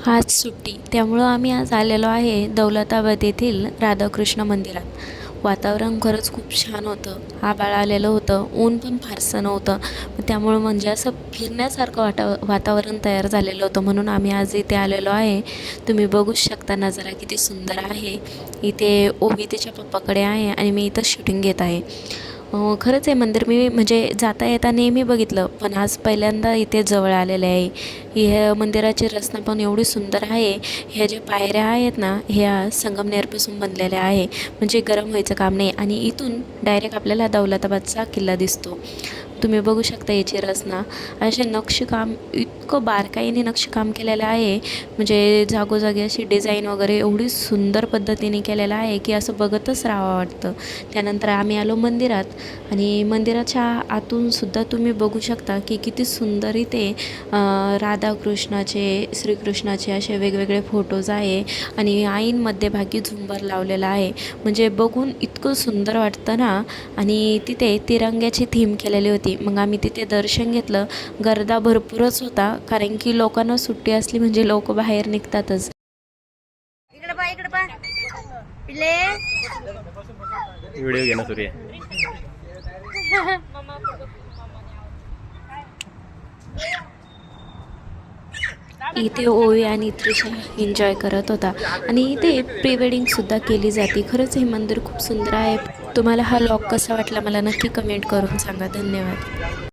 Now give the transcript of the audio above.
आज सुट्टी त्यामुळं आम्ही आज आलेलो आहे दौलताबाद येथील राधाकृष्ण मंदिरात। वातावरण खरंच खूप छान होतं, आभाळ आलेलं होतं, ऊन पण फारसं नव्हतं, त्यामुळं म्हणजे असं फिरण्यासारखं वातावरण तयार झालेलं होतं, म्हणून आम्ही आज इथे आलेलो आहे। तुम्ही बघूच शकता नजारा किती सुंदर आहे। इथे ओवी तिच्या पप्पाकडे आहे आणि मी इथं शूटिंग घेत आहे। खरंच हे मंदिर मी म्हणजे जाता येता नेहमी बघितलं, पण आज पहिल्यांदा इथे जवळ आलेले आहे। ह्या मंदिराची रचना पण एवढी सुंदर आहे। ह्या ज्या पायऱ्या आहेत ना, ह्या संगमनेरपासून बनलेल्या आहे, म्हणजे गरम व्हायचं काम नाही आणि इथून डायरेक्ट आपल्याला दौलताबादचा किल्ला दिसतो। तुम्ही बघू शकता याची रचना, असे नक्षीकाम इतकं बारकाईने नक्षीकाम केलेलं आहे, म्हणजे जागोजागी अशी डिझाईन वगैरे एवढी सुंदर पद्धतीने केलेलं आहे की असं बघतच राहावं वाटतं। त्यानंतर आम्ही आलो मंदिरात आणि मंदिराच्या आतून सुद्धा तुम्ही बघू शकता की किती सुंदर इथे राधाकृष्णाचे श्रीकृष्णाचे असे वेगवेगळे फोटोज आहे आणि आईन मध्यभागी झुंबर लावलेला आहे, म्हणजे बघून इतकं सुंदर वाटतं ना। आणि तिथे तिरंग्याची थीम केलेली होती, मग आम्ही तिथे दर्शन घेतलं। गर्दा भरपूरच होता, कारण की लोकांना सुट्टी असली म्हणजे लोक बाहेर निघतातच। व्हिडिओ घेणं सुरू आहे। इथे ओवी आणि त्रिशा एन्जॉय करत होता आणि इथे प्री वेडिंगसुद्धा केली जाते। खरंच हे मंदिर खूप सुंदर आहे। तुम्हाला हा व्लॉग कसा वाटला मला नक्की कमेंट करून सांगा। धन्यवाद।